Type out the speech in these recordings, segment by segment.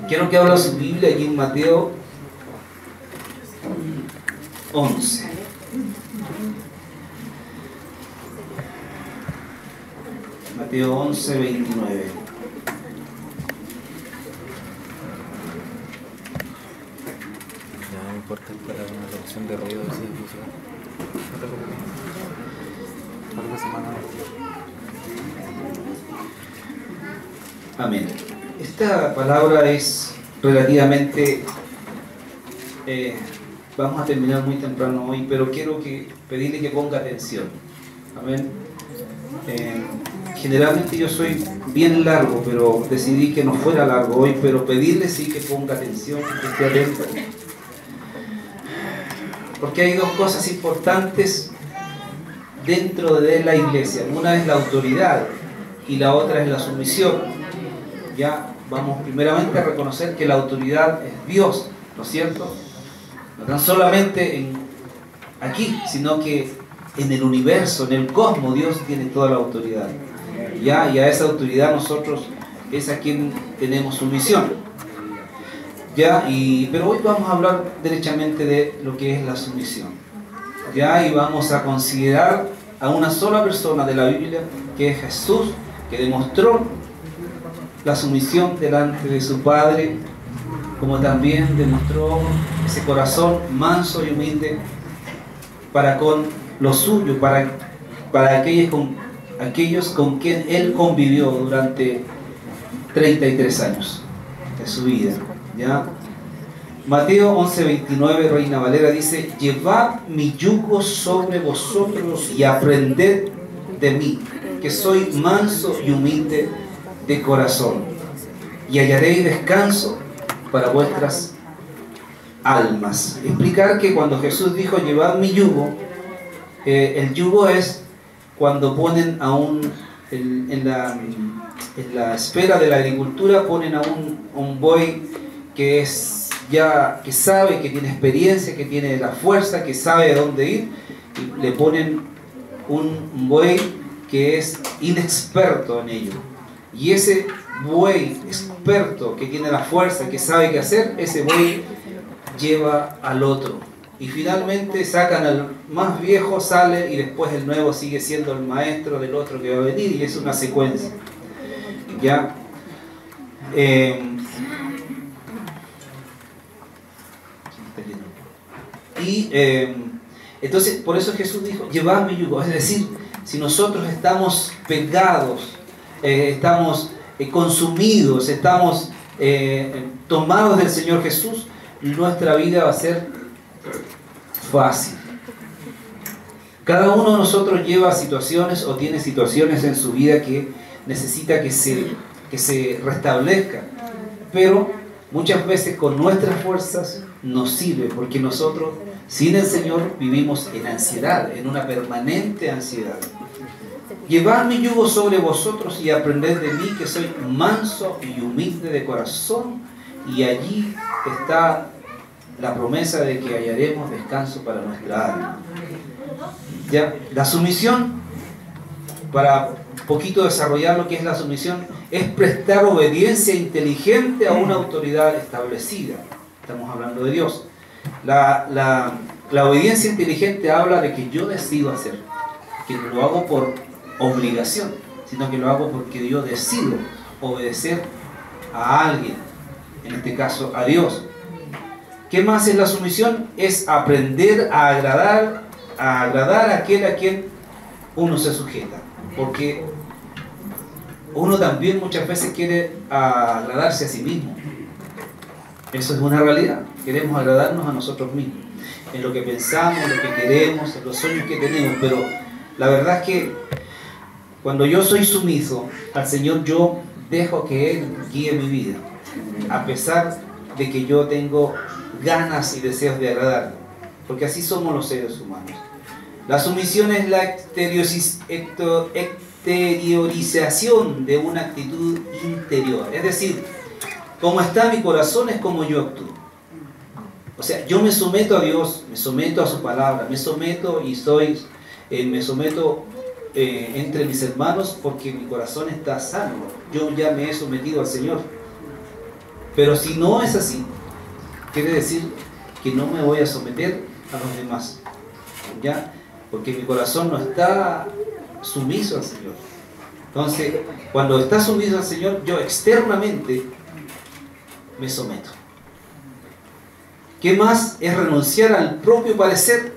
Quiero que abra su Biblia allí en Mateo 11. Mateo 11, 29. Ya no importa para una reducción de ruido, sí, no te preocupes. Algo semana. Amén. Esta palabra es relativamente... vamos a terminar muy temprano hoy, pero quiero pedirle que ponga atención. Amén. Generalmente yo soy bien largo, pero decidí que no fuera largo hoy, pero pedirle sí que ponga atención, que esté atento. Porque hay dos cosas importantes dentro de la iglesia. Una es la autoridad y la otra es la sumisión. Ya vamos primeramente a reconocer que la autoridad es Dios, ¿no es cierto? No tan solamente aquí, sino que en el universo, en el cosmos, Dios tiene toda la autoridad. ¿Ya? Y a esa autoridad nosotros es a quien tenemos sumisión. ¿Ya? Pero hoy vamos a hablar derechamente de lo que es la sumisión. ¿Ya? Y vamos a considerar a una sola persona de la Biblia, que es Jesús, que demostró la sumisión delante de su Padre, como también demostró ese corazón manso y humilde para con los suyos, para aquellos con quien Él convivió durante 33 años de su vida. ¿Ya? Mateo 11:29, Reina Valera, dice: llevad mi yugo sobre vosotros y aprended de mí, que soy manso y humilde de corazón, y hallaréis descanso para vuestras almas. Explicar que cuando Jesús dijo llevad mi yugo, el yugo es cuando ponen a en la esfera de la agricultura, ponen a un buey que sabe, que tiene experiencia, que tiene la fuerza, que sabe a dónde ir, y le ponen un buey que es inexperto en ello. Y ese buey experto, que tiene la fuerza, que sabe qué hacer, ese buey lleva al otro. Y finalmente sacan al más viejo, sale, y después el nuevo sigue siendo el maestro del otro que va a venir, y es una secuencia. ¿Ya? Entonces, por eso Jesús dijo, llevad mi yugo. Es decir, si nosotros estamos pegados, estamos consumidos, estamos tomados del Señor Jesús, nuestra vida va a ser fácil. Cada uno de nosotros lleva situaciones o tiene situaciones en su vida que necesita que se restablezca, pero muchas veces con nuestras fuerzas nos sirve, porque nosotros sin el Señor vivimos en ansiedad, en una permanente ansiedad. Llevad mi yugo sobre vosotros y aprended de mí, que soy manso y humilde de corazón, y allí está la promesa de que hallaremos descanso para nuestra alma. ¿Ya? La sumisión, para un poquito desarrollar lo que es la sumisión, es prestar obediencia inteligente a una autoridad establecida. Estamos hablando de Dios. La obediencia inteligente habla de que yo decido hacer, que no lo hago por obligación, sino que lo hago porque yo decido obedecer a alguien, en este caso a Dios. ¿Qué más es la sumisión? Es aprender a agradar a aquel a quien uno se sujeta, porque uno también muchas veces quiere agradarse a sí mismo. Eso es una realidad. Queremos agradarnos a nosotros mismos, en lo que pensamos, en lo que queremos, en los sueños que tenemos, pero la verdad es que cuando yo soy sumiso al Señor, yo dejo que Él guíe mi vida, a pesar de que yo tengo ganas y deseos de agradar, porque así somos los seres humanos. La sumisión es la exteriorización de una actitud interior, es decir, como está mi corazón es como yo actúo. O sea, yo me someto a Dios, me someto a su palabra, me someto entre mis hermanos, porque mi corazón está sano. Yo ya me he sometido al Señor. Pero si no es así, quiere decir que no me voy a someter a los demás, ¿ya? Porque mi corazón no está sumiso al Señor. Entonces, cuando está sumiso al Señor, yo externamente me someto. ¿Qué más es renunciar al propio parecer,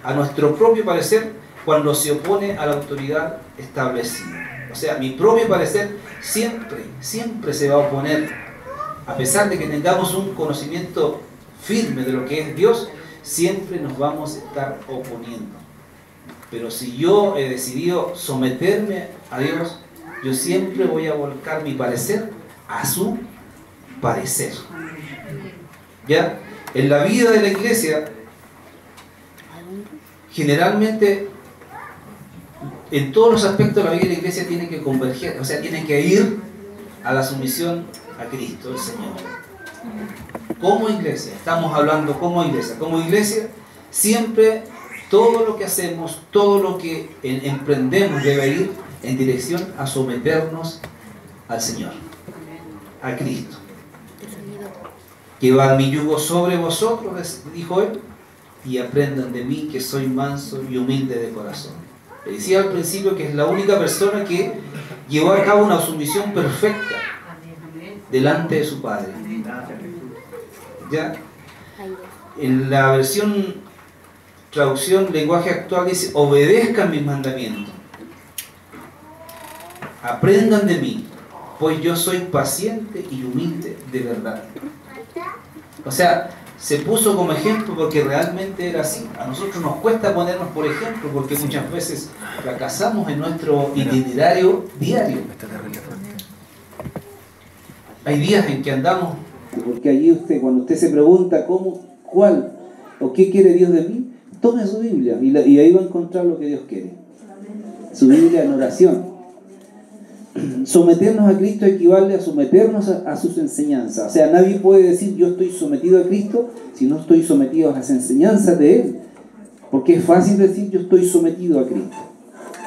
a nuestro propio parecer, cuando se opone a la autoridad establecida? O sea, mi propio parecer siempre se va a oponer, a pesar de que tengamos un conocimiento firme de lo que es Dios, siempre nos vamos a estar oponiendo. Pero si yo he decidido someterme a Dios, yo siempre voy a volcar mi parecer a su parecer. ¿Ya? En la vida de la iglesia, generalmente, en todos los aspectos de la vida de la iglesia tiene que converger, o sea, tiene que ir a la sumisión a Cristo, el Señor. Como iglesia, estamos hablando como iglesia. Como iglesia, siempre todo lo que hacemos, todo lo que emprendemos debe ir en dirección a someternos al Señor, a Cristo. Que va mi yugo sobre vosotros, dijo él, y aprendan de mí que soy manso y humilde de corazón. Le decía al principio que es la única persona que llevó a cabo una sumisión perfecta delante de su Padre. ¿Ya? En la versión traducción lenguaje actual dice: obedezcan mis mandamientos, aprendan de mí, pues yo soy paciente y humilde de verdad. O sea, se puso como ejemplo porque realmente era así. A nosotros nos cuesta ponernos por ejemplo porque muchas veces fracasamos en nuestro itinerario diario. Hay días en que andamos, porque allí cuando usted se pregunta cuál o qué quiere Dios de mí, tome su Biblia y ahí va a encontrar lo que Dios quiere. Su Biblia en oración. Someternos a Cristo equivale a someternos a sus enseñanzas. O sea, nadie puede decir yo estoy sometido a Cristo si no estoy sometido a las enseñanzas de Él. Porque es fácil decir yo estoy sometido a Cristo.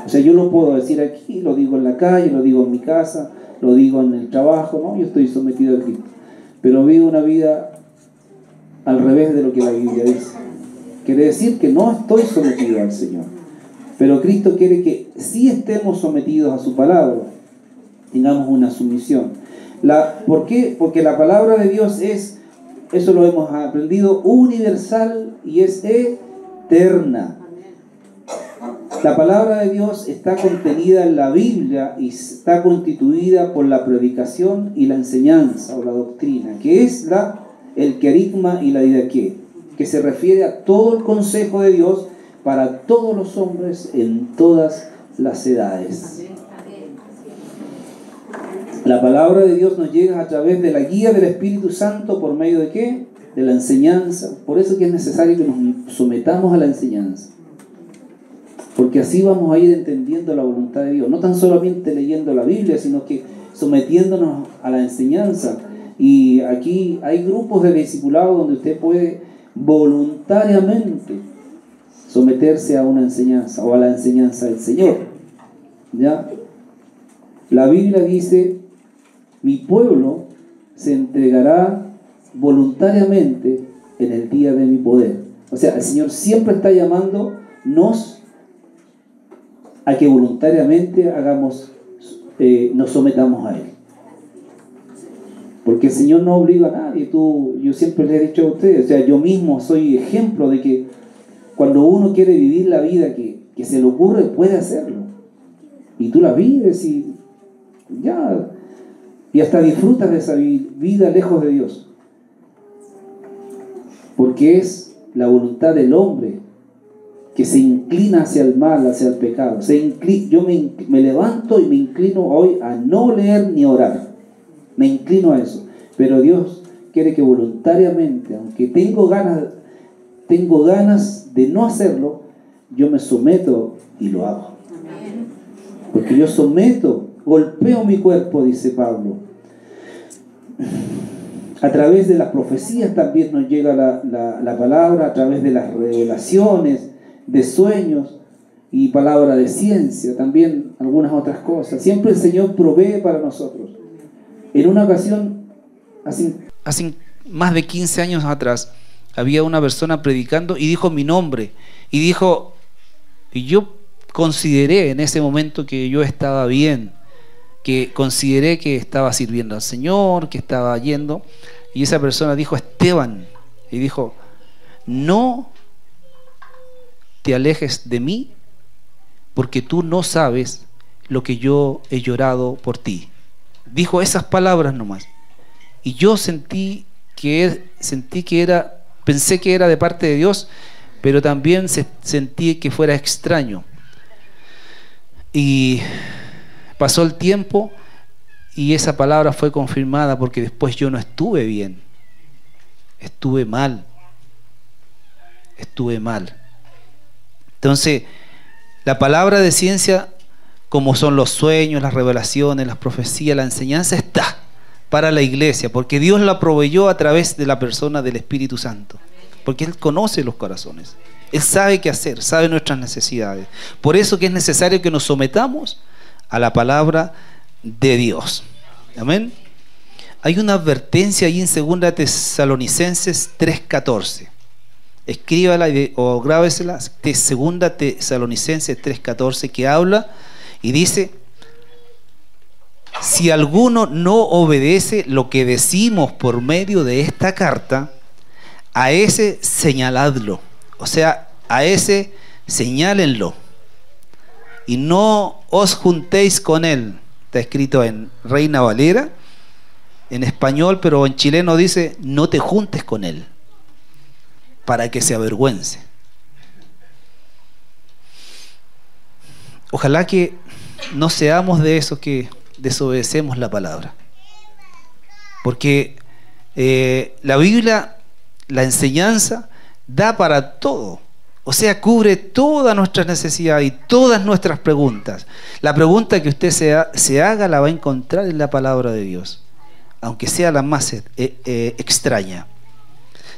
O sea, yo lo puedo decir aquí, lo digo en la calle, lo digo en mi casa, lo digo en el trabajo, ¿no? Yo estoy sometido a Cristo. Pero vivo una vida al revés de lo que la Biblia dice. Quiere decir que no estoy sometido al Señor. Pero Cristo quiere que sí estemos sometidos a su palabra, tengamos una sumisión. ¿Por qué? Porque la palabra de Dios es, eso lo hemos aprendido, universal y es eterna. La palabra de Dios está contenida en la Biblia y está constituida por la predicación y la enseñanza o la doctrina, que es el querigma y la didaqué, que se refiere a todo el consejo de Dios para todos los hombres en todas las edades. La palabra de Dios nos llega a través de la guía del Espíritu Santo. ¿Por medio de qué? De la enseñanza. Por eso que es necesario que nos sometamos a la enseñanza, porque así vamos a ir entendiendo la voluntad de Dios, no tan solamente leyendo la Biblia, sino que sometiéndonos a la enseñanza. Y aquí hay grupos de discipulado donde usted puede voluntariamente someterse a una enseñanza o a la enseñanza del Señor. ¿Ya? La Biblia dice: mi pueblo se entregará voluntariamente en el día de mi poder. O sea, el Señor siempre está llamándonos a que voluntariamente nos sometamos a Él. Porque el Señor no obliga a nadie. Yo siempre le he dicho a ustedes, o sea, yo mismo soy ejemplo de que cuando uno quiere vivir la vida que se le ocurre, puede hacerlo. Y tú la vives y hasta disfrutas de esa vida lejos de Dios. Porque es la voluntad del hombre que se inclina hacia el mal, hacia el pecado. Yo me levanto y me inclino hoy a no leer ni orar. Me inclino a eso. Pero Dios quiere que voluntariamente, aunque tengo ganas de no hacerlo, yo me someto y lo hago. Porque yo golpeo mi cuerpo, dice Pablo. A través de las profecías también nos llega la palabra, a través de las revelaciones, de sueños y palabra de ciencia, también algunas otras cosas. Siempre el Señor provee para nosotros. En una ocasión, así hace más de 15 años atrás, había una persona predicando y dijo mi nombre. Y dijo, y yo consideré en ese momento que yo estaba bien, que consideré que estaba sirviendo al Señor, que estaba yendo. Y esa persona dijo, Esteban, y dijo, no te alejes de mí, porque tú no sabes lo que yo he llorado por ti. Dijo esas palabras nomás. Y yo pensé que era de parte de Dios, pero también sentí que fuera extraño. Y pasó el tiempo y esa palabra fue confirmada, porque después yo no estuve bien, estuve mal. Entonces, la palabra de ciencia, como son los sueños, las revelaciones, las profecías, la enseñanza, está para la iglesia, porque Dios la proveyó a través de la persona del Espíritu Santo, porque Él conoce los corazones, Él sabe qué hacer, sabe nuestras necesidades. Por eso que es necesario que nos sometamos a la palabra de Dios. Amén. Hay una advertencia ahí en 2 Tesalonicenses 3:14. Escríbala o grábesela, 2 Tesalonicenses 3:14, que habla y dice: si alguno no obedece lo que decimos por medio de esta carta, a ese señaladlo, o sea, a ese señálenlo, y no os juntéis con él. Está escrito en Reina Valera, en español, pero en chileno dice: no te juntes con él, para que se avergüence. Ojalá que no seamos de esos que desobedecemos la palabra, porque la Biblia, la enseñanza, da para todo, o sea, cubre todas nuestras necesidades y todas nuestras preguntas. La pregunta que usted se haga la va a encontrar en la palabra de Dios, aunque sea la más extraña.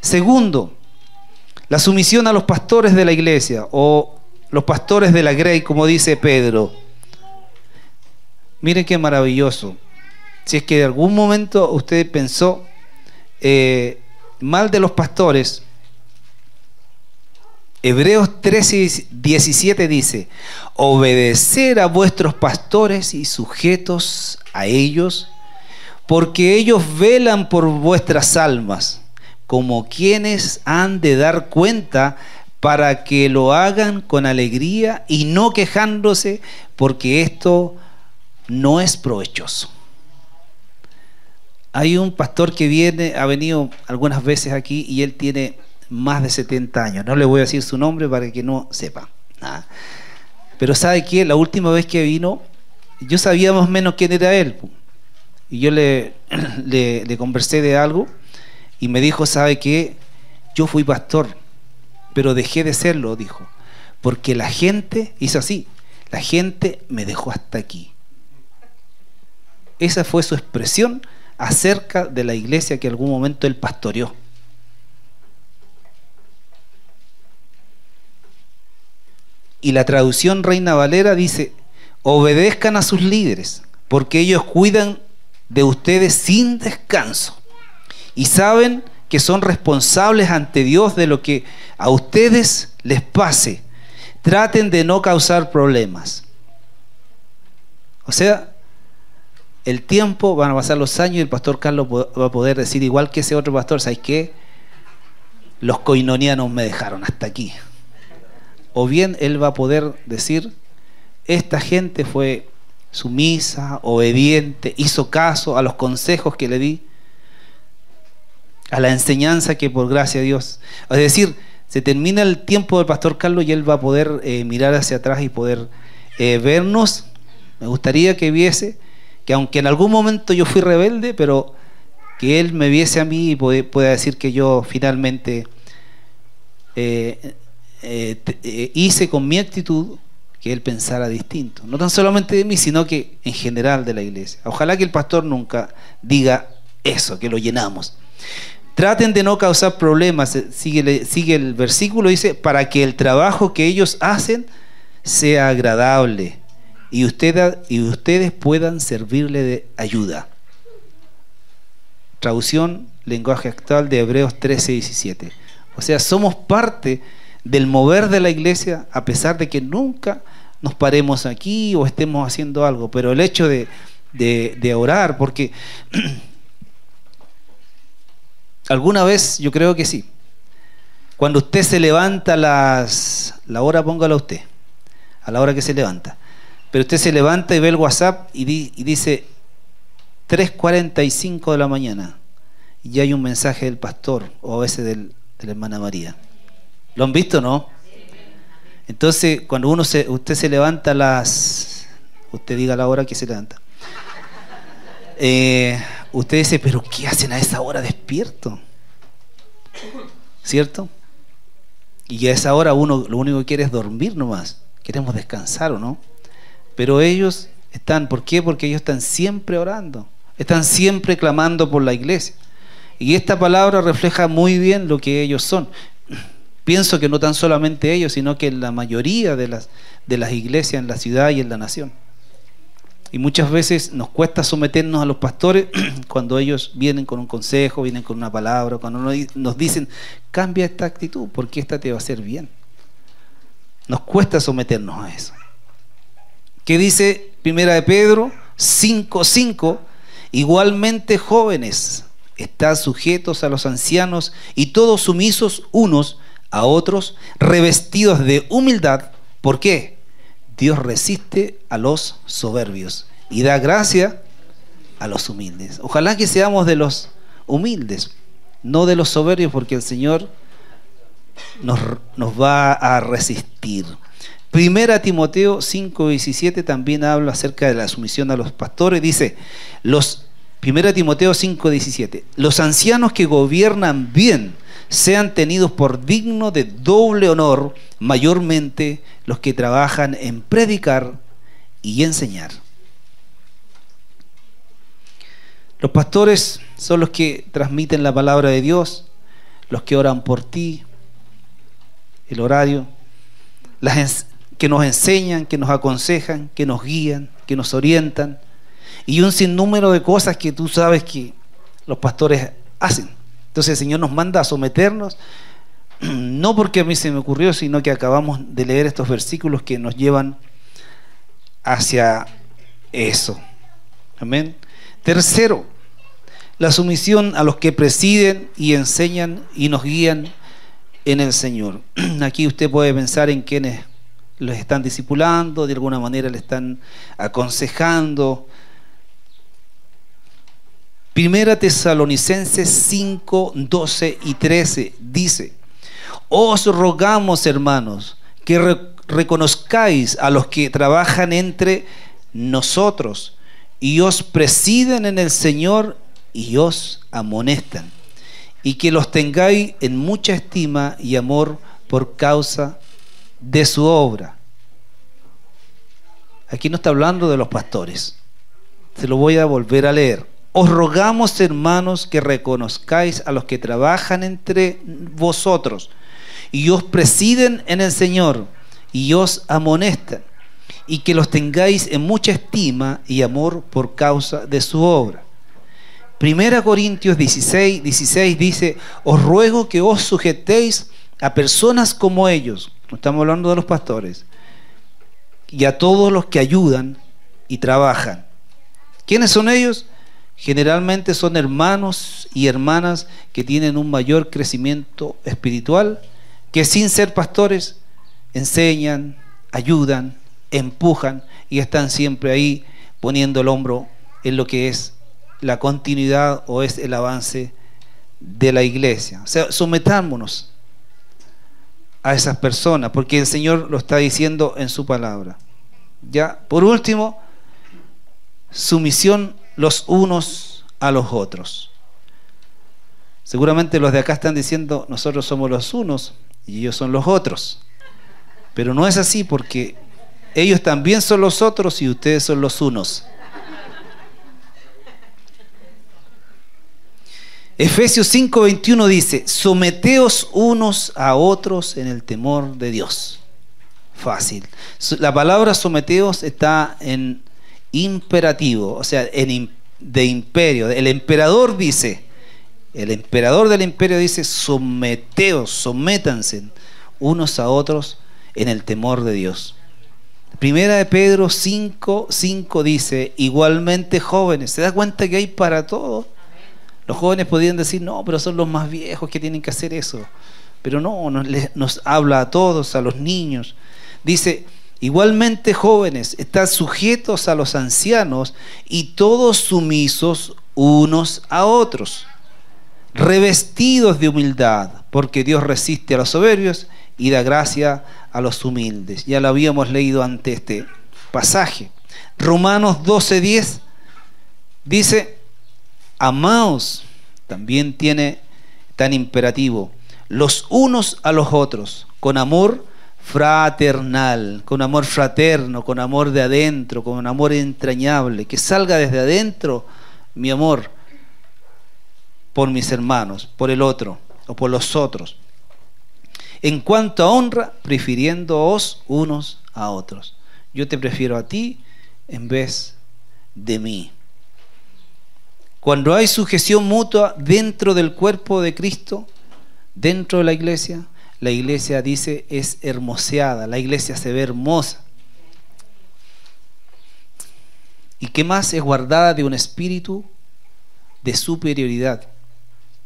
Segundo, la sumisión a los pastores de la iglesia, o los pastores de la grey, como dice Pedro. Miren qué maravilloso. Si es que en algún momento usted pensó mal de los pastores, Hebreos 13:17 dice: obedecer a vuestros pastores y sujetos a ellos, porque ellos velan por vuestras almas, como quienes han de dar cuenta, para que lo hagan con alegría y no quejándose, porque esto no es provechoso. Hay un pastor que ha venido algunas veces aquí, y él tiene más de 70 años. No le voy a decir su nombre para que no sepa. Pero ¿sabe qué? La última vez que vino, yo sabía más o menos quién era él. Y yo le conversé de algo, y me dijo: ¿sabe qué? Yo fui pastor, pero dejé de serlo, dijo, porque la gente hizo así, la gente me dejó hasta aquí. Esa fue su expresión acerca de la iglesia que en algún momento él pastoreó. Y la traducción Reina Valera dice: obedezcan a sus líderes, porque ellos cuidan de ustedes sin descanso y saben que son responsables ante Dios de lo que a ustedes les pase. Traten de no causar problemas. O sea, el tiempo, van a pasar los años, y el pastor Carlos va a poder decir, igual que ese otro pastor: ¿sabes qué? Los coinonianos me dejaron hasta aquí. O bien él va a poder decir: esta gente fue sumisa, obediente, hizo caso a los consejos que le di, a la enseñanza que por gracia de Dios. Es decir, se termina el tiempo del pastor Carlos y él va a poder mirar hacia atrás y poder vernos. Me gustaría que viese que, aunque en algún momento yo fui rebelde, pero que él me viese a mí y pueda decir que yo finalmente hice con mi actitud que él pensara distinto, no tan solamente de mí, sino que en general de la iglesia. Ojalá que el pastor nunca diga eso, que lo llenamos. Traten de no causar problemas. Sigue el versículo, dice: para que el trabajo que ellos hacen sea agradable y ustedes puedan servirle de ayuda. Traducción lenguaje actual de Hebreos 13:17. O sea, somos parte del mover de la iglesia, a pesar de que nunca nos paremos aquí o estemos haciendo algo, pero el hecho de orar, porque alguna vez, yo creo que sí, cuando usted se levanta la hora, póngala usted, a la hora que se levanta, pero usted se levanta y ve el WhatsApp y dice 3:45 de la mañana, y ya hay un mensaje del pastor, o a veces de la hermana María. ¿Lo han visto, no? Entonces, cuando usted se levanta usted diga la hora que se levanta, usted dice, pero ¿qué hacen a esa hora despierto? ¿Cierto? Y a esa hora uno lo único que quiere es dormir nomás, queremos descansar, ¿o no? Pero ellos están, ¿por qué? Porque ellos están siempre orando, están siempre clamando por la iglesia, y esta palabra refleja muy bien lo que ellos son. Pienso que no tan solamente ellos, sino que la mayoría de las iglesias en la ciudad y en la nación. Y muchas veces nos cuesta someternos a los pastores cuando ellos vienen con un consejo, vienen con una palabra, cuando nos dicen, cambia esta actitud, porque esta te va a hacer bien. Nos cuesta someternos a eso. ¿Qué dice 1 de Pedro 5:5? Igualmente, jóvenes, estad sujetos a los ancianos y todos sumisos unos a otros, revestidos de humildad. ¿Por qué? Dios resiste a los soberbios y da gracia a los humildes. Ojalá que seamos de los humildes, no de los soberbios, porque el Señor nos va a resistir. 1 Timoteo 5:17 también habla acerca de la sumisión a los pastores. Dice, 1 Timoteo 5:17, los ancianos que gobiernan bien sean tenidos por dignos de doble honor, mayormente los que trabajan en predicar y enseñar. Los pastores son los que transmiten la palabra de Dios, los que oran por ti, el horario, que nos enseñan, que nos aconsejan, que nos guían, que nos orientan, y un sinnúmero de cosas que tú sabes que los pastores hacen. Entonces el Señor nos manda a someternos, no porque a mí se me ocurrió, sino que acabamos de leer estos versículos que nos llevan hacia eso. Amén. Tercero, la sumisión a los que presiden y enseñan y nos guían en el Señor. Aquí usted puede pensar en quienes los están discipulando, de alguna manera le están aconsejando. 1 Tesalonicenses 5, 12 y 13 dice, os rogamos, hermanos, que reconozcáis a los que trabajan entre nosotros y os presiden en el Señor y os amonestan, y que los tengáis en mucha estima y amor por causa de su obra. Aquí no está hablando de los pastores, se lo voy a volver a leer. Os rogamos, hermanos, que reconozcáis a los que trabajan entre vosotros y os presiden en el Señor y os amonestan, y que los tengáis en mucha estima y amor por causa de su obra. 1 Corintios 16 dice, os ruego que os sujetéis a personas como ellos, no estamos hablando de los pastores, y a todos los que ayudan y trabajan. ¿Quiénes son ellos? Generalmente son hermanos y hermanas que tienen un mayor crecimiento espiritual, que sin ser pastores enseñan, ayudan, empujan y están siempre ahí poniendo el hombro en lo que es la continuidad o es el avance de la iglesia. O sea, sometámonos a esas personas, porque el Señor lo está diciendo en su palabra. Ya, por último, sumisión los unos a los otros. Seguramente los de acá están diciendo, nosotros somos los unos y ellos son los otros, pero no es así, porque ellos también son los otros y ustedes son los unos. Efesios 5:21 dice, someteos unos a otros en el temor de Dios. Fácil. La palabra someteos está en imperativo, o sea, de imperio. El emperador dice, el emperador del imperio dice: someteos, sométanse unos a otros en el temor de Dios. Primera de Pedro 5:5 dice: igualmente jóvenes. ¿Se da cuenta que hay para todo? Los jóvenes podrían decir: no, pero son los más viejos que tienen que hacer eso. Pero no, nos habla a todos, a los niños. Dice: igualmente jóvenes, estad sujetos a los ancianos y todos sumisos unos a otros, revestidos de humildad, porque Dios resiste a los soberbios y da gracia a los humildes. Ya lo habíamos leído ante este pasaje. Romanos 12:10 dice: amaos, también tiene tan imperativo, los unos a los otros, con amor fraternal, con amor fraterno, con amor de adentro, con amor entrañable, que salga desde adentro mi amor por mis hermanos, por el otro o por los otros. En cuanto a honra, prefiriéndoos unos a otros. Yo te prefiero a ti en vez de mí. Cuando hay sujeción mutua dentro del cuerpo de Cristo, dentro de la iglesia dice es hermoseada, la iglesia se ve hermosa. ¿Y qué más? Es guardada de un espíritu de superioridad,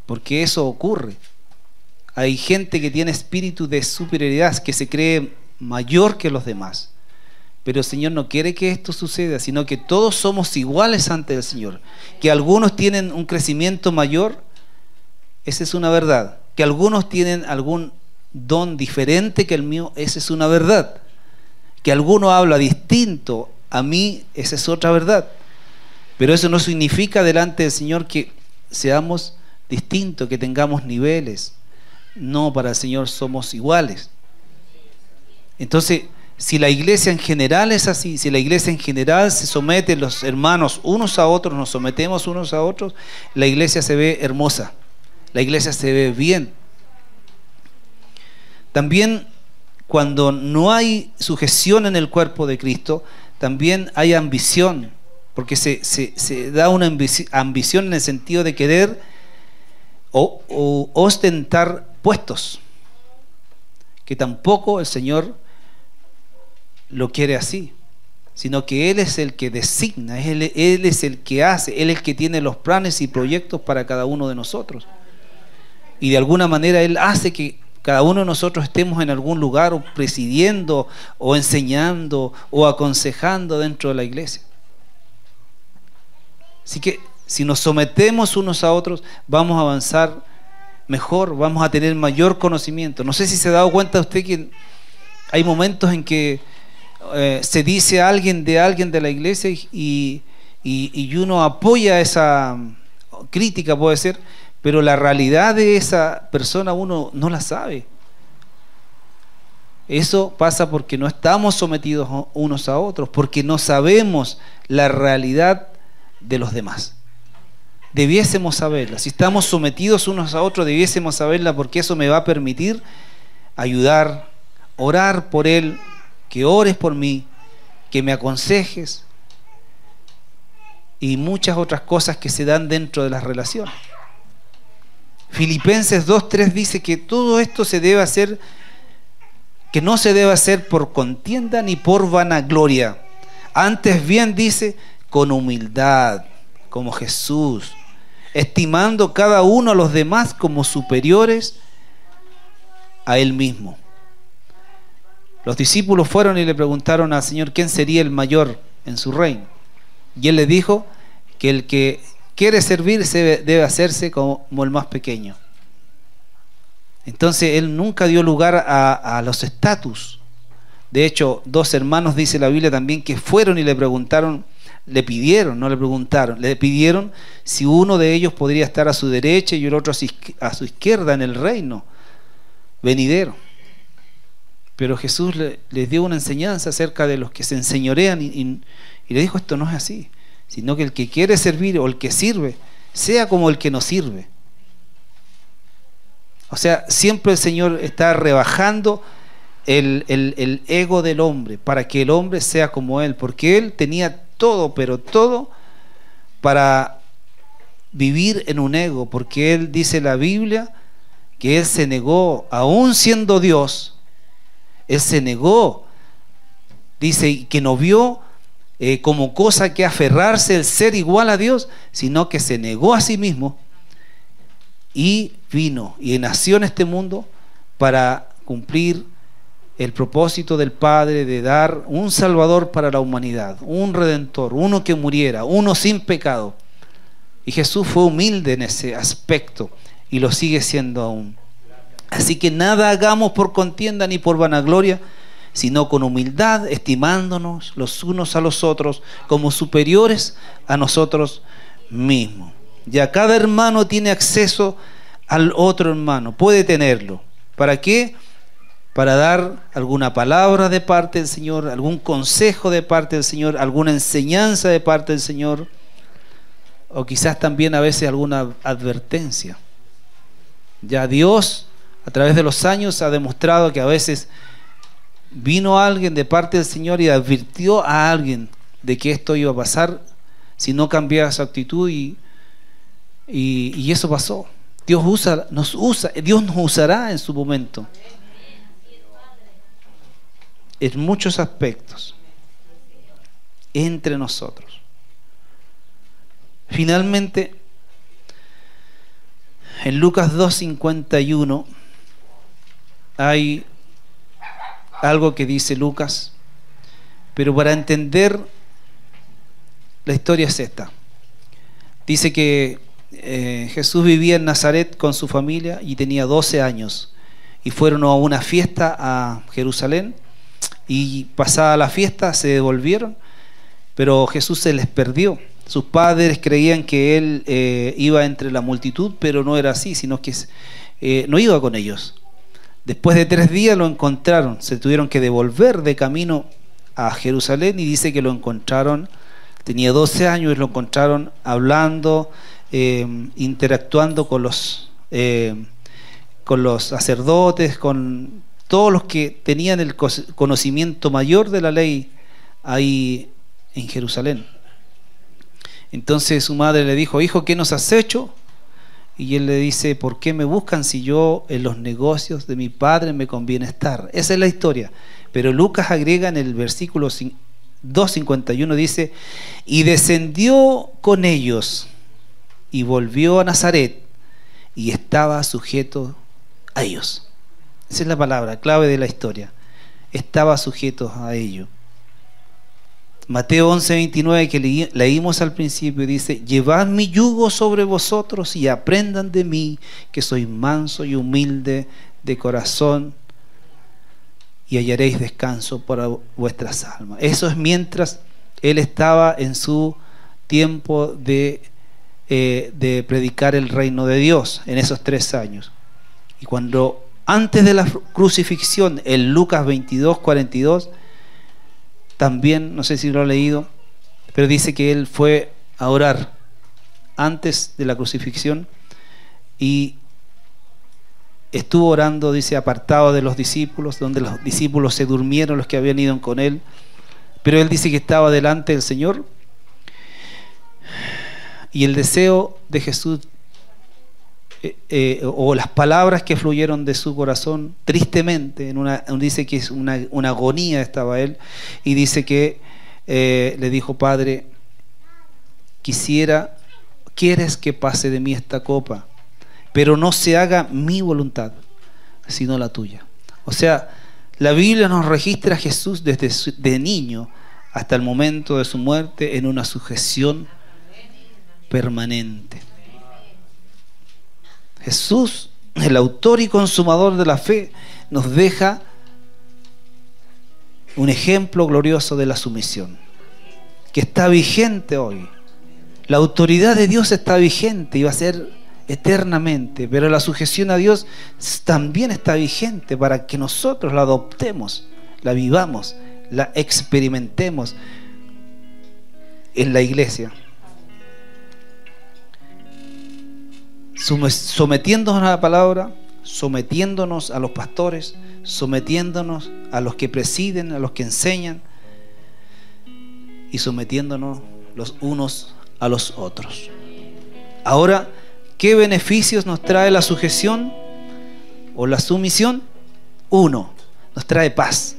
porque eso ocurre. Hay gente que tiene espíritu de superioridad, que se cree mayor que los demás. Pero el Señor no quiere que esto suceda, sino que todos somos iguales ante el Señor. Que algunos tienen un crecimiento mayor, esa es una verdad. Que algunos tienen algún don diferente que el mío, esa es una verdad. Que alguno habla distinto a mí, esa es otra verdad. Pero eso no significa delante del Señor que seamos distintos, que tengamos niveles. No, para el Señor somos iguales. Entonces, si la iglesia en general es así, si la iglesia en general se somete, los hermanos unos a otros, nos sometemos unos a otros, la iglesia se ve hermosa, la iglesia se ve bien. También cuando no hay sujeción en el cuerpo de Cristo, también hay ambición, porque se da una ambición en el sentido de querer o ostentar puestos, que tampoco el Señor lo quiere así, sino que Él es el que designa, Él es el que hace, Él es el que tiene los planes y proyectos para cada uno de nosotros. Y de alguna manera Él hace que cada uno de nosotros estemos en algún lugar, o presidiendo, o enseñando, o aconsejando dentro de la iglesia. Así que si nos sometemos unos a otros, vamos a avanzar mejor, vamos a tener mayor conocimiento. No sé si se ha dado cuenta usted que hay momentos en que se dice a alguien de la iglesia y uno apoya esa crítica, puede ser, pero la realidad de esa persona uno no la sabe. Eso pasa porque no estamos sometidos unos a otros, porque no sabemos la realidad de los demás. Debiésemos saberla. Si estamos sometidos unos a otros, debiésemos saberla, porque eso me va a permitir ayudar, orar por él, que ores por mí, que me aconsejes y muchas otras cosas que se dan dentro de las relaciones. Filipenses 2:3 dice que todo esto se debe hacer, que no se debe hacer por contienda ni por vanagloria. Antes bien dice, con humildad, como Jesús, estimando cada uno a los demás como superiores a él mismo. Los discípulos fueron y le preguntaron al Señor quién sería el mayor en su reino. Y él les dijo que el que quiere servir debe hacerse como el más pequeño. Entonces él nunca dio lugar a los estatus. De hecho, 2 hermanos, dice la Biblia también, que fueron y le preguntaron, le pidieron, no le preguntaron, le pidieron si uno de ellos podría estar a su derecha y el otro a su izquierda en el reino venidero. Pero Jesús les dio una enseñanza acerca de los que se enseñorean y le dijo, esto no es así, sino que el que quiere servir o el que sirve, sea como el que no sirve. O sea, siempre el Señor está rebajando el ego del hombre para que el hombre sea como Él, porque Él tenía todo, pero todo para vivir en un ego, porque Él dice en la Biblia que Él se negó, aún siendo Dios, Él se negó, dice que no vio como cosa que aferrarse el ser igual a Dios, sino que se negó a sí mismo y vino y nació en este mundo para cumplir el propósito del Padre de dar un Salvador para la humanidad, un Redentor, uno que muriera, uno sin pecado. Y Jesús fue humilde en ese aspecto y lo sigue siendo aún. Así que nada hagamos por contienda ni por vanagloria, sino con humildad, estimándonos los unos a los otros como superiores a nosotros mismos. Ya cada hermano tiene acceso al otro hermano, puede tenerlo. ¿Para qué? Para dar alguna palabra de parte del Señor, algún consejo de parte del Señor, alguna enseñanza de parte del Señor, o quizás también a veces alguna advertencia. Ya Dios, a través de los años, ha demostrado que a veces vino alguien de parte del Señor y advirtió a alguien de que esto iba a pasar si no cambiaba su actitud, y eso pasó. Dios nos usará en su momento en muchos aspectos entre nosotros. Finalmente, en Lucas 2:51 hay algo que dice Lucas, pero para entender la historia es esta. Dice que Jesús vivía en Nazaret con su familia y tenía 12 años, y fueron a una fiesta a Jerusalén, y pasada la fiesta se devolvieron, pero Jesús se les perdió. Sus padres creían que Él iba entre la multitud, pero no era así, sino que no iba con ellos. Después de 3 días lo encontraron, se tuvieron que devolver de camino a Jerusalén, y dice que lo encontraron, tenía 12 años, y lo encontraron hablando, interactuando con los sacerdotes, con todos los que tenían el conocimiento mayor de la ley ahí en Jerusalén. Entonces su madre le dijo: hijo, ¿qué nos has hecho? Y él le dice: ¿por qué me buscan si yo en los negocios de mi padre me conviene estar? Esa es la historia. Pero Lucas agrega en el versículo 2:51, dice: y descendió con ellos y volvió a Nazaret y estaba sujeto a ellos. Esa es la palabra clave de la historia. Estaba sujeto a ellos. Mateo 11:29, que leímos al principio, dice: llevad mi yugo sobre vosotros y aprendan de mí, que soy manso y humilde de corazón, y hallaréis descanso para vuestras almas. Eso es mientras él estaba en su tiempo de predicar el reino de Dios, en esos 3 años. Y cuando antes de la crucifixión, en Lucas 22:42, también, no sé si lo ha leído, pero dice que él fue a orar antes de la crucifixión y estuvo orando, dice, apartado de los discípulos, donde los discípulos se durmieron, los que habían ido con él, pero él dice que estaba delante del Señor, y el deseo de Jesús o las palabras que fluyeron de su corazón, tristemente, dice que es una agonía estaba él, y dice que le dijo: Padre, quieres que pase de mí esta copa, pero no se haga mi voluntad, sino la tuya. O sea, la Biblia nos registra a Jesús desde de niño hasta el momento de su muerte en una sujeción permanente. Jesús, el autor y consumador de la fe, nos deja un ejemplo glorioso de la sumisión, que está vigente hoy. La autoridad de Dios está vigente y va a ser eternamente, pero la sujeción a Dios también está vigente para que nosotros la adoptemos, la vivamos, la experimentemos en la iglesia. Sometiéndonos a la palabra, sometiéndonos a los pastores, sometiéndonos a los que presiden, a los que enseñan, y sometiéndonos los unos a los otros. Ahora, ¿qué beneficios nos trae la sujeción o la sumisión? 1, nos trae paz.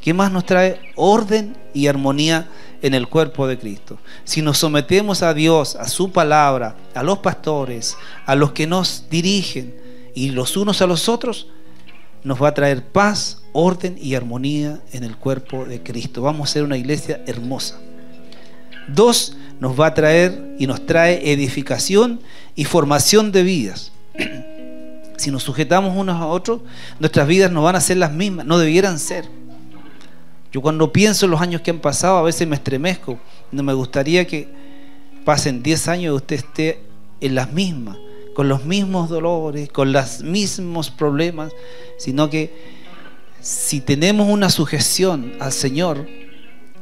¿Qué más nos trae? Orden y armonía en el cuerpo de Cristo. Si nos sometemos a Dios, a su palabra, a los pastores, a los que nos dirigen y los unos a los otros, nos va a traer paz, orden y armonía en el cuerpo de Cristo. Vamos a ser una iglesia hermosa. 2, nos va a traer y nos trae edificación y formación de vidas. Si nos sujetamos unos a otros, nuestras vidas no van a ser las mismas, no debieran ser. Yo cuando pienso en los años que han pasado, a veces me estremezco. No me gustaría que pasen 10 años y usted esté en las mismas, con los mismos dolores, con los mismos problemas, sino que si tenemos una sujeción al Señor,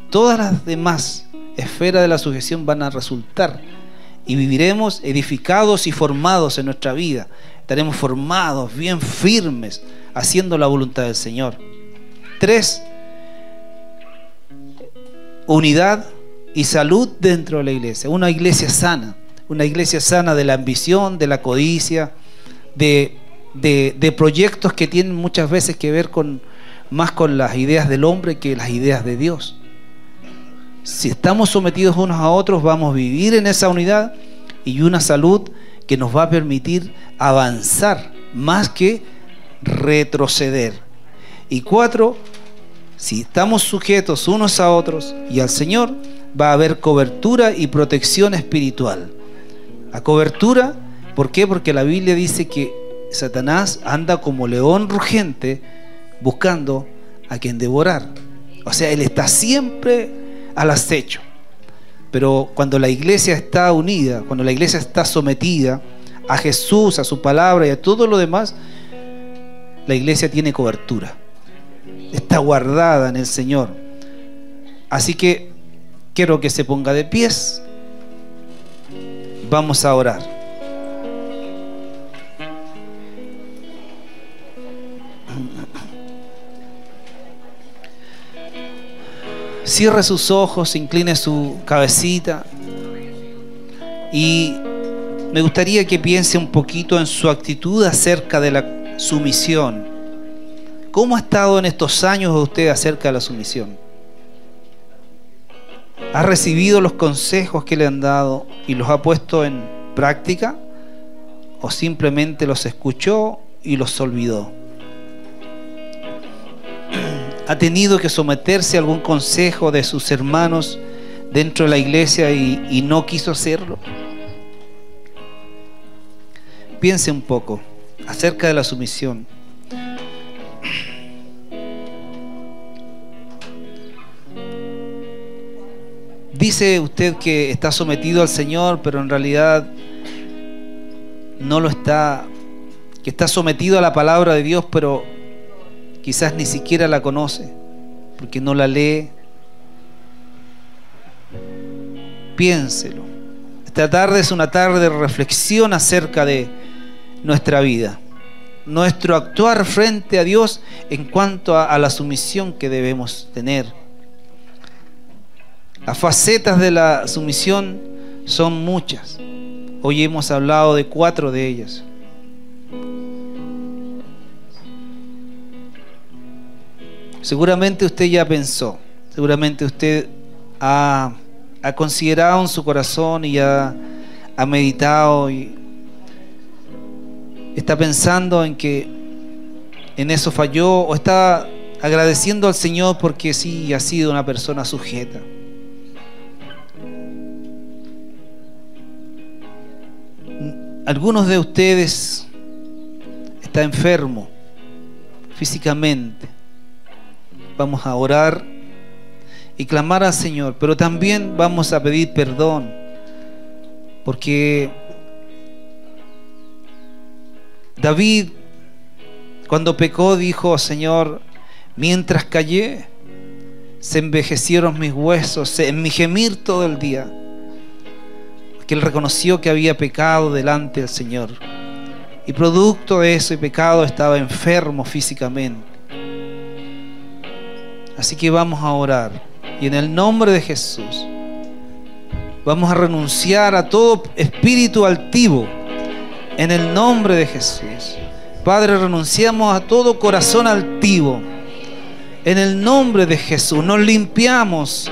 todas las demás esferas de la sujeción van a resultar y viviremos edificados y formados en nuestra vida. Estaremos formados, bien firmes, haciendo la voluntad del Señor. 3, unidad y salud dentro de la iglesia. Una iglesia sana de la ambición, de la codicia, de proyectos que tienen muchas veces que ver más con las ideas del hombre que las ideas de Dios. Si estamos sometidos unos a otros, vamos a vivir en esa unidad y una salud que nos va a permitir avanzar más que retroceder. Y 4, si estamos sujetos unos a otros y al Señor, va a haber cobertura y protección espiritual. La cobertura, ¿por qué? Porque la Biblia dice que Satanás anda como león rugiente buscando a quien devorar. O sea, él está siempre al acecho. Pero cuando la iglesia está unida, cuando la iglesia está sometida a Jesús, a su palabra y a todo lo demás, la iglesia tiene cobertura. Está guardada en el Señor. Así que quiero que se ponga de pies. Vamos a orar. Cierre sus ojos, incline su cabecita y me gustaría que piense un poquito en su actitud acerca de la sumisión. ¿Cómo ha estado en estos años usted acerca de la sumisión? ¿Ha recibido los consejos que le han dado y los ha puesto en práctica? ¿O simplemente los escuchó y los olvidó? ¿Ha tenido que someterse a algún consejo de sus hermanos dentro de la iglesia y no quiso hacerlo? Piense un poco acerca de la sumisión. Dice usted que está sometido al Señor, pero en realidad no lo está, que está sometido a la palabra de Dios, pero quizás ni siquiera la conoce, porque no la lee. Piénselo. Esta tarde es una tarde de reflexión acerca de nuestra vida, nuestro actuar frente a Dios en cuanto a la sumisión que debemos tener. Las facetas de la sumisión son muchas. Hoy hemos hablado de 4 de ellas. Seguramente usted ya pensó, seguramente usted ha considerado en su corazón y ha meditado y está pensando en que en eso falló, o está agradeciendo al Señor porque sí ha sido una persona sujeta. Algunos de ustedes están enfermos físicamente. Vamos a orar y clamar al Señor, pero también vamos a pedir perdón, porque David, cuando pecó, dijo: Señor, mientras callé, se envejecieron mis huesos en mi gemir todo el día. Que él reconoció que había pecado delante del Señor, y producto de ese pecado estaba enfermo físicamente. Así que vamos a orar, y en el nombre de Jesús Vamos a renunciar a todo espíritu altivo en el nombre de Jesús. Padre, renunciamos a todo corazón altivo en el nombre de Jesús. Nos limpiamos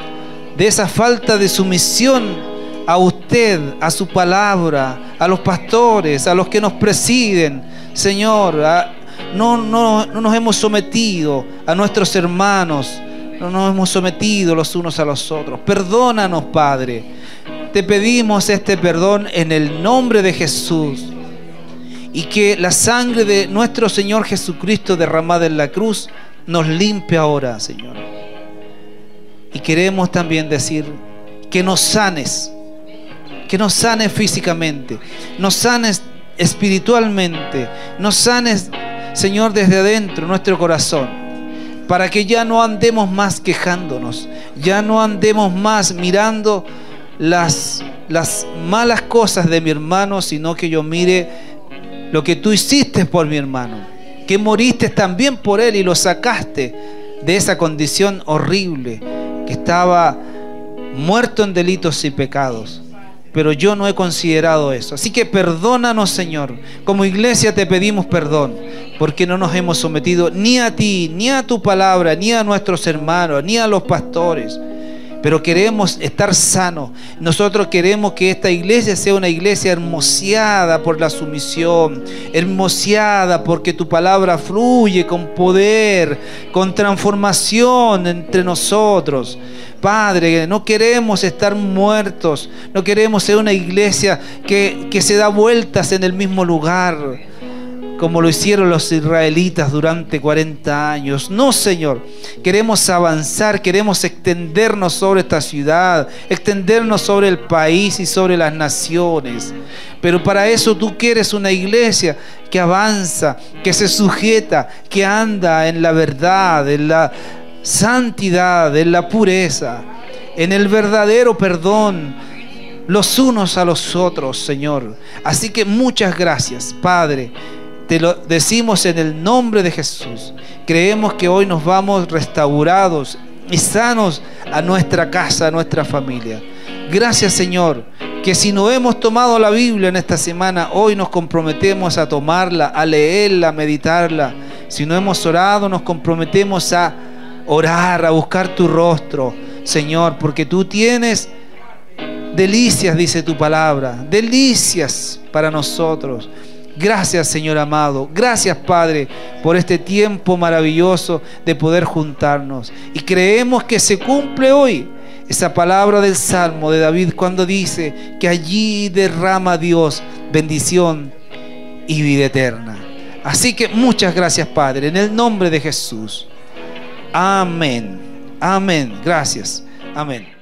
de esa falta de sumisión a usted, a su palabra, a los pastores, a los que nos presiden. Señor, no nos hemos sometido a nuestros hermanos, no nos hemos sometido los unos a los otros. Perdónanos, Padre. Te pedimos este perdón en el nombre de Jesús. Y que la sangre de nuestro Señor Jesucristo derramada en la cruz nos limpie ahora, Señor. Y queremos también decir que nos sanes físicamente, nos sanes espiritualmente, nos sanes, Señor, desde adentro nuestro corazón, para que ya no andemos más quejándonos, ya no andemos más mirando las malas cosas de mi hermano, sino que yo mire lo que tú hiciste por mi hermano, que moriste también por él y lo sacaste de esa condición horrible, que estaba muerto en delitos y pecados. Pero yo no he considerado eso. Así que perdónanos, Señor. Como iglesia te pedimos perdón, porque no nos hemos sometido ni a ti, ni a tu palabra, ni a nuestros hermanos, ni a los pastores. Pero queremos estar sanos. Nosotros queremos que esta iglesia sea una iglesia hermoseada por la sumisión, hermoseada porque tu palabra fluye con poder, con transformación entre nosotros. Padre, no queremos estar muertos, no queremos ser una iglesia que se da vueltas en el mismo lugar, como lo hicieron los israelitas durante 40 años. No, Señor, queremos avanzar, queremos extendernos sobre esta ciudad, extendernos sobre el país y sobre las naciones. Pero para eso tú quieres una iglesia que avanza, que se sujeta, que anda en la verdad, en la santidad, en la pureza, en el verdadero perdón, los unos a los otros, Señor. Así que muchas gracias, Padre. Te lo decimos en el nombre de Jesús. Creemos que hoy nos vamos restaurados y sanos a nuestra casa, a nuestra familia. Gracias, Señor, que si no hemos tomado la Biblia en esta semana, hoy nos comprometemos a tomarla, a leerla, a meditarla. Si no hemos orado, nos comprometemos a orar, a buscar tu rostro, Señor, porque tú tienes delicias, dice tu palabra, delicias para nosotros. Gracias, Señor amado. Gracias, Padre, por este tiempo maravilloso de poder juntarnos. Y creemos que se cumple hoy esa palabra del Salmo de David cuando dice que allí derrama Dios bendición y vida eterna. Así que muchas gracias, Padre, en el nombre de Jesús. Amén. Amén. Gracias. Amén.